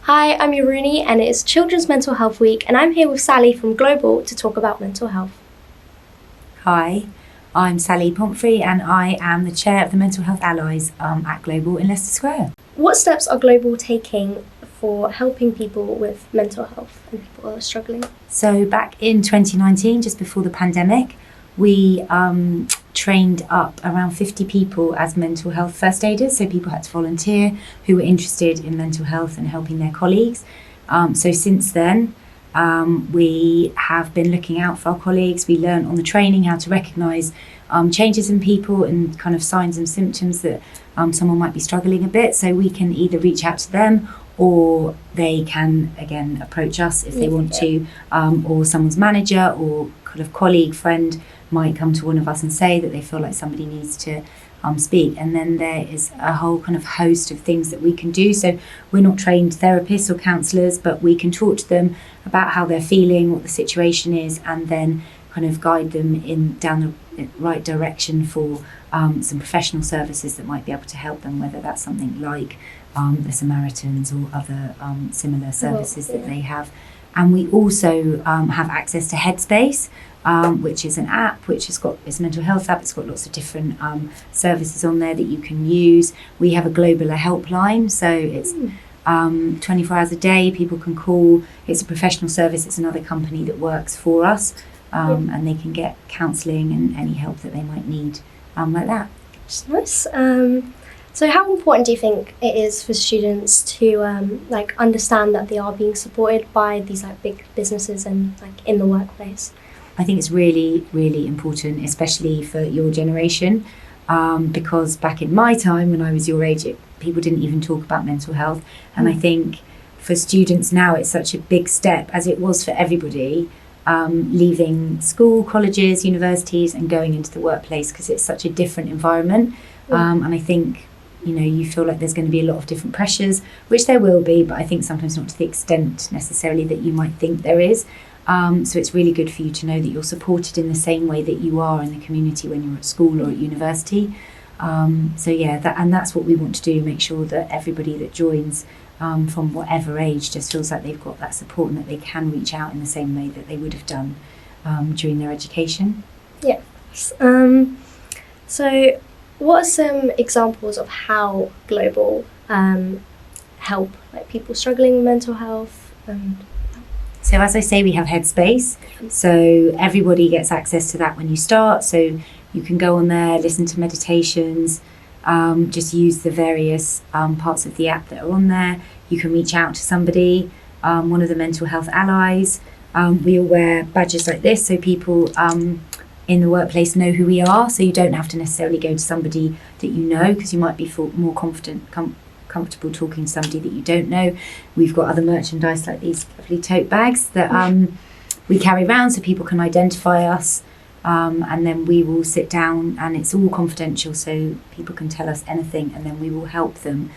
Hi, I'm Jorune and it's Children's Mental Health Week and I'm here with Sally from Global to talk about mental health. Hi, I'm Sally Pomfrey and I am the chair of the Mental Health Allies at Global in Leicester Square. What steps are Global taking for helping people with mental health and people who are struggling? So back in 2019, just before the pandemic, we trained up around 50 people as mental health first aiders. So people had to volunteer who were interested in mental health and helping their colleagues. So since then, we have been looking out for our colleagues. We learned on the training how to recognise changes in people and kind of signs and symptoms that someone might be struggling a bit. So we can either reach out to them or they can, again, approach us if they want to, or someone's manager or kind of colleague, friend might come to one of us and say that they feel like somebody needs to speak. And then there is a whole kind of host of things that we can do. So we're not trained therapists or counsellors, but we can talk to them about how they're feeling, what the situation is, and then kind of guide them down the right direction for some professional services that might be able to help them, whether that's something like the Samaritans or other similar services that they have. And we also have access to Headspace, which is an app it's a mental health app. It's got lots of different services on there that you can use. We have a global helpline, so it's 24 hours a day. People can call. It's a professional service. It's another company that works for us, and they can get counselling and any help that they might need like that. Which is nice. So how important do you think it is for students to understand that they are being supported by these big businesses and in the workplace? I think it's really, really important, especially for your generation, because back in my time when I was your age, people didn't even talk about mental health. And I think for students now, it's such a big step, as it was for everybody, leaving school, colleges, universities and going into the workplace, because it's such a different environment. And I think, you feel like there's going to be a lot of different pressures, which there will be, but I think sometimes not to the extent necessarily that you might think there is. So it's really good for you to know that you're supported in the same way that you are in the community when you're at school or at university. That's what we want to do, make sure that everybody that joins from whatever age just feels like they've got that support and that they can reach out in the same way that they would have done during their education. Yes. So what are some examples of how Global help people struggling with mental health? So as I say, we have Headspace. So everybody gets access to that when you start. So you can go on there, listen to meditations, just use the various parts of the app that are on there. You can reach out to somebody, one of the mental health allies. We all wear badges like this so people in the workplace know who we are. So you don't have to necessarily go to somebody that you know, because you might be more comfortable talking to somebody that you don't know. We've got other merchandise like these lovely tote bags that we carry around so people can identify us, and then we will sit down and it's all confidential, so people can tell us anything, and then we will help them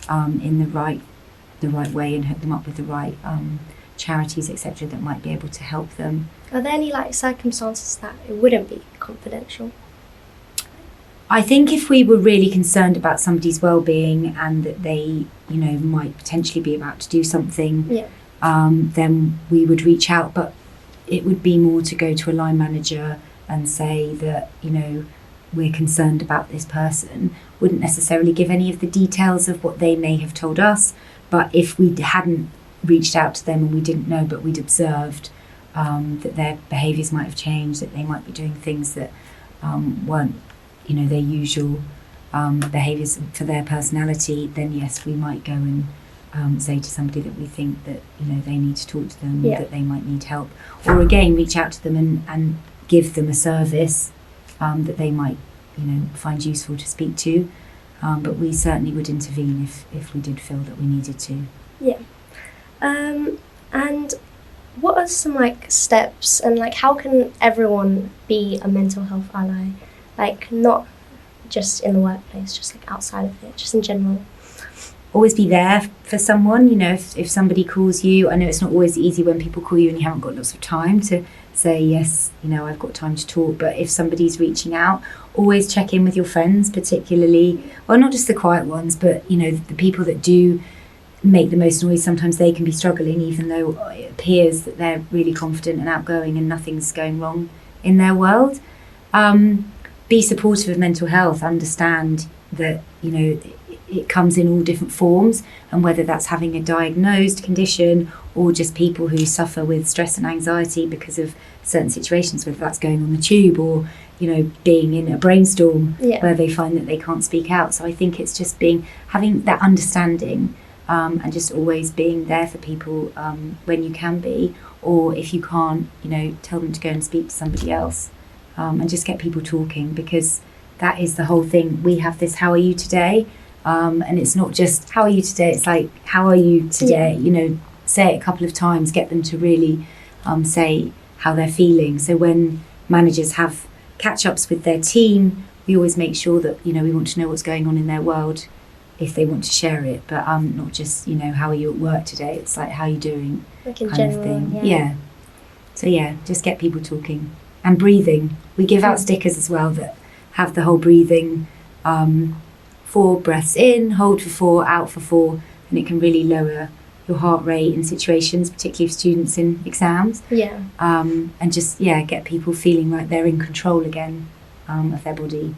in the right way and hook them up with the right charities, etc., that might be able to help them. Are there any circumstances that it wouldn't be confidential? I think if we were really concerned about somebody's well-being and that they, might potentially be about to do something, then we would reach out. But it would be more to go to a line manager and say that, we're concerned about this person. Wouldn't necessarily give any of the details of what they may have told us. But if we hadn't reached out to them and we didn't know, but we'd observed that their behaviours might have changed, that they might be doing things that weren't their usual behaviours for their personality, then yes, we might go and say to somebody that we think that they need to talk to them, that they might need help, or again reach out to them and give them a service that they might find useful to speak to, but we certainly would intervene if we did feel that we needed to. And what are some steps and how can everyone be a mental health ally? Not just in the workplace, just outside of it, just in general. Always be there for someone. If somebody calls you, I know it's not always easy when people call you and you haven't got lots of time to say, yes, I've got time to talk. But if somebody's reaching out, always check in with your friends, particularly, well, not just the quiet ones, but, the people that do make the most noise. Sometimes they can be struggling, even though it appears that they're really confident and outgoing and nothing's going wrong in their world. Be supportive of mental health, understand that, you know, it comes in all different forms, and whether that's having a diagnosed condition or just people who suffer with stress and anxiety because of certain situations, whether that's going on the tube or, you know, being in a brainstorm where they find that they can't speak out. So I think it's just having that understanding, and just always being there for people when you can be, or if you can't, you know, tell them to go and speak to somebody else, and just get people talking, because that is the whole thing. We have this "How are you today?" And it's not just "How are you today?" It's like "How are you today?" You know, say it a couple of times, get them to really say how they're feeling. So when managers have catch-ups with their team, we always make sure that, you know, we want to know what's going on in their world if they want to share it, but not just, you know, how are you at work today? It's like, how are you doing? Like in kind general, of thing. yeah. So yeah, just get people talking and breathing. We give out stickers as well that have the whole breathing, 4 breaths in, hold for 4, out for 4, and it can really lower your heart rate in situations, particularly for students in exams. Yeah. And just get people feeling like they're in control again of their body.